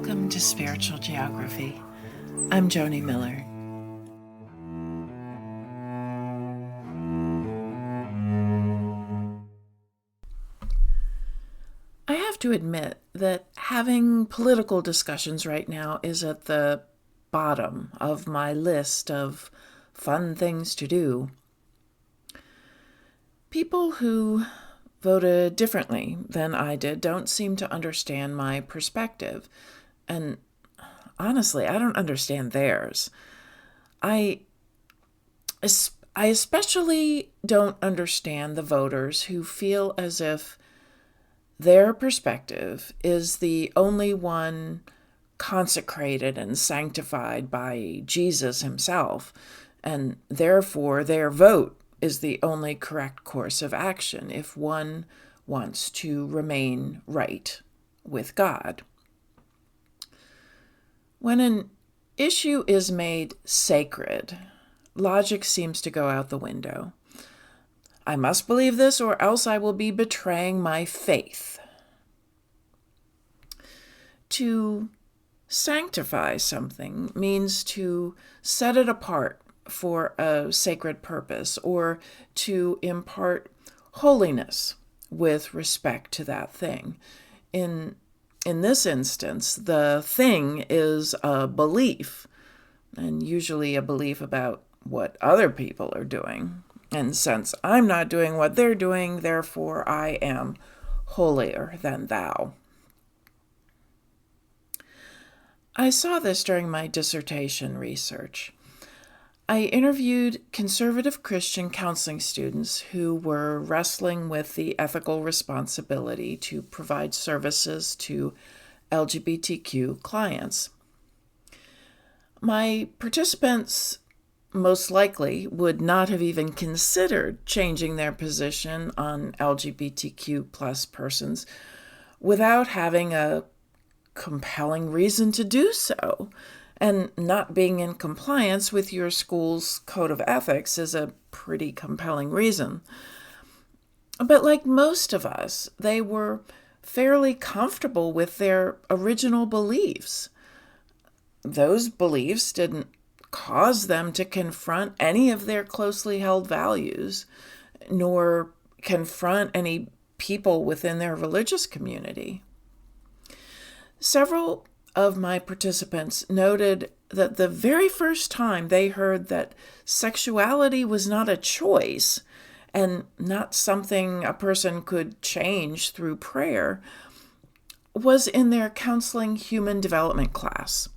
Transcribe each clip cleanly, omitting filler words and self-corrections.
Welcome to Spiritual Geography. I'm Joni Miller. I have to admit that having political discussions right now is at the bottom of my list of fun things to do. People who voted differently than I did don't seem to understand my perspective. And honestly, I don't understand theirs. I especially don't understand the voters who feel as if their perspective is the only one consecrated and sanctified by Jesus himself, and therefore their vote is the only correct course of action if one wants to remain right with God. When an issue is made sacred, logic seems to go out the window. I must believe this or else I will be betraying my faith. To sanctify something means to set it apart for a sacred purpose or to impart holiness with respect to that thing. In this instance, the thing is a belief, and usually a belief about what other people are doing. And since I'm not doing what they're doing, therefore I am holier than thou. I saw this during my dissertation research. I interviewed conservative Christian counseling students who were wrestling with the ethical responsibility to provide services to LGBTQ clients. My participants most likely would not have even considered changing their position on LGBTQ plus persons without having a compelling reason to do so. And not being in compliance with your school's code of ethics is a pretty compelling reason. But like most of us, they were fairly comfortable with their original beliefs. Those beliefs didn't cause them to confront any of their closely held values, nor confront any people within their religious community. Several of my participants noted that the very first time they heard that sexuality was not a choice and not something a person could change through prayer was in their counseling human development class.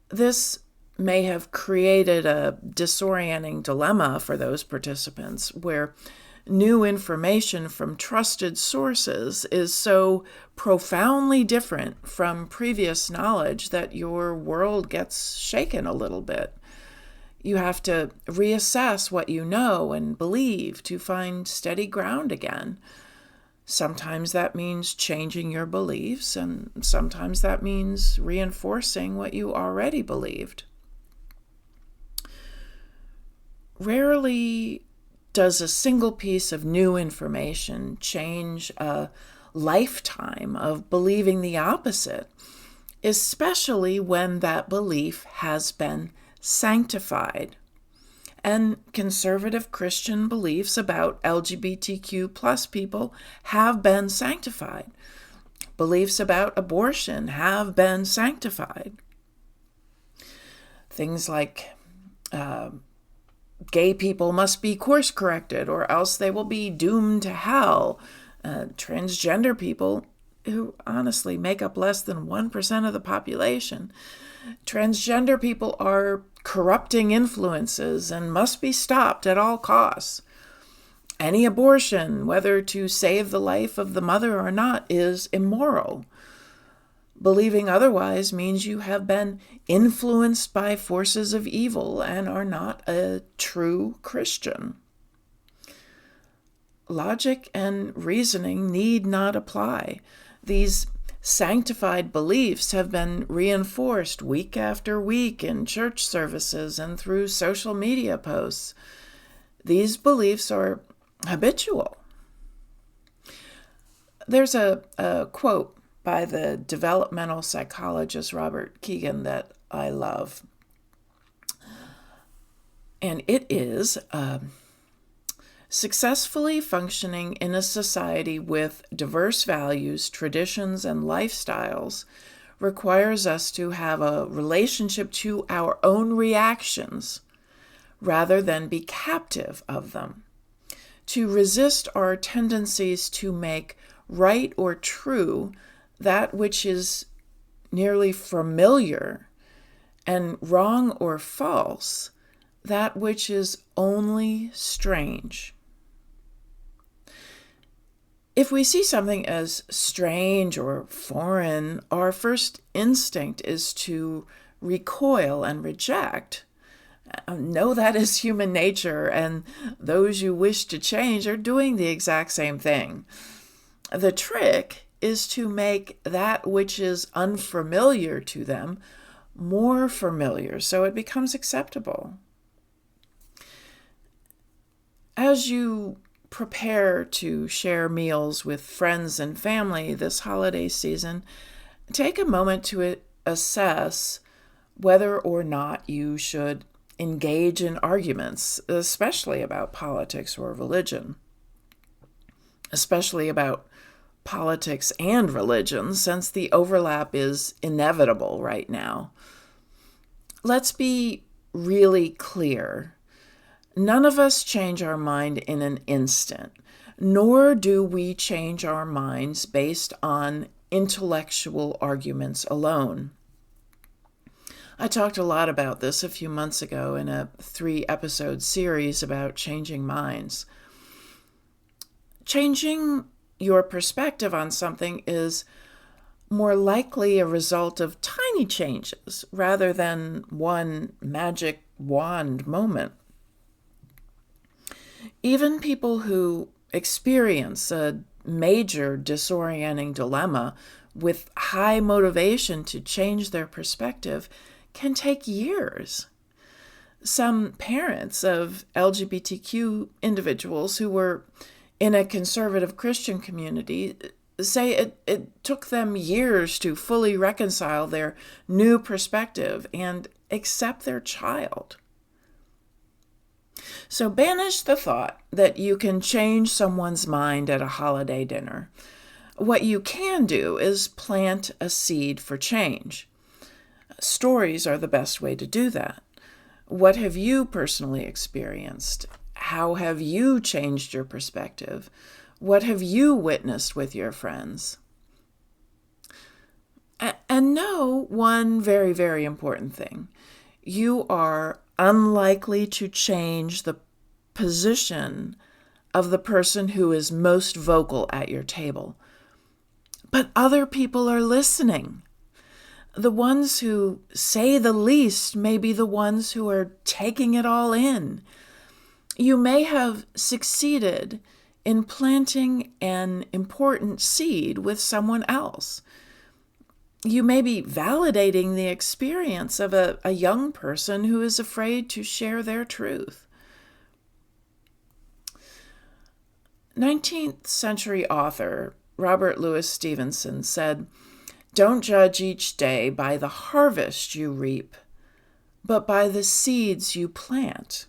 This may have created a disorienting dilemma for those participants where new information from trusted sources is so profoundly different from previous knowledge that your world gets shaken a little bit. You have to reassess what you know and believe to find steady ground again. Sometimes that means changing your beliefs, and sometimes that means reinforcing what you already believed. Rarely does a single piece of new information change a lifetime of believing the opposite, especially when that belief has been sanctified. And conservative Christian beliefs about LGBTQ plus people have been sanctified. Beliefs about abortion have been sanctified. Things like gay people must be course corrected or else they will be doomed to hell. Transgender people, who honestly make up less than 1% of the population, transgender people are corrupting influences and must be stopped at all costs. Any abortion, whether to save the life of the mother or not, is immoral. Believing otherwise means you have been influenced by forces of evil and are not a true Christian. Logic and reasoning need not apply. These sanctified beliefs have been reinforced week after week in church services and through social media posts. These beliefs are habitual. There's a quote by the developmental psychologist Robert Kegan that I love. And it is successfully functioning in a society with diverse values, traditions, and lifestyles requires us to have a relationship to our own reactions rather than be captive of them, to resist our tendencies to make right or true that which is nearly familiar, and wrong or false that which is only strange. If we see something as strange or foreign, our first instinct is to recoil and reject. Know that is human nature, and those you wish to change are doing the exact same thing. The trick is to make that which is unfamiliar to them more familiar so it becomes acceptable. As you prepare to share meals with friends and family this holiday season, take a moment to assess whether or not you should engage in arguments, especially about politics or religion, especially about politics and religion, since the overlap is inevitable right now. Let's be really clear. None of us change our mind in an instant, nor do we change our minds based on intellectual arguments alone. I talked a lot about this a few months ago in a 3-episode series about changing minds. Changing your perspective on something is more likely a result of tiny changes rather than one magic wand moment. Even people who experience a major disorienting dilemma with high motivation to change their perspective can take years. Some parents of LGBTQ individuals who were in a conservative Christian community say it took them years to fully reconcile their new perspective and accept their child. So banish the thought that you can change someone's mind at a holiday dinner. What you can do is plant a seed for change. Stories are the best way to do that. What have you personally experienced? How have you changed your perspective? What have you witnessed with your friends? And know one very, very important thing. You are unlikely to change the position of the person who is most vocal at your table. But other people are listening. The ones who say the least may be the ones who are taking it all in. You may have succeeded in planting an important seed with someone else. You may be validating the experience of a young person who is afraid to share their truth. 19th century author Robert Louis Stevenson said, "Don't judge each day by the harvest you reap, but by the seeds you plant."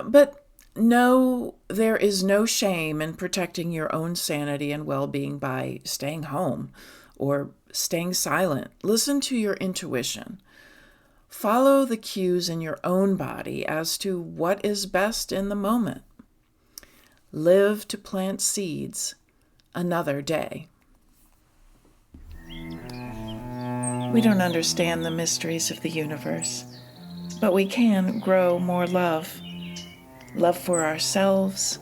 But no, there is no shame in protecting your own sanity and well-being by staying home or staying silent. Listen to your intuition. Follow the cues in your own body as to what is best in the moment. Live to plant seeds another day. We don't understand the mysteries of the universe, but we can grow more love. Love for ourselves,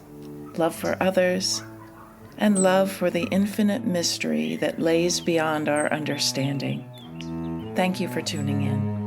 love for others, and love for the infinite mystery that lays beyond our understanding. Thank you for tuning in.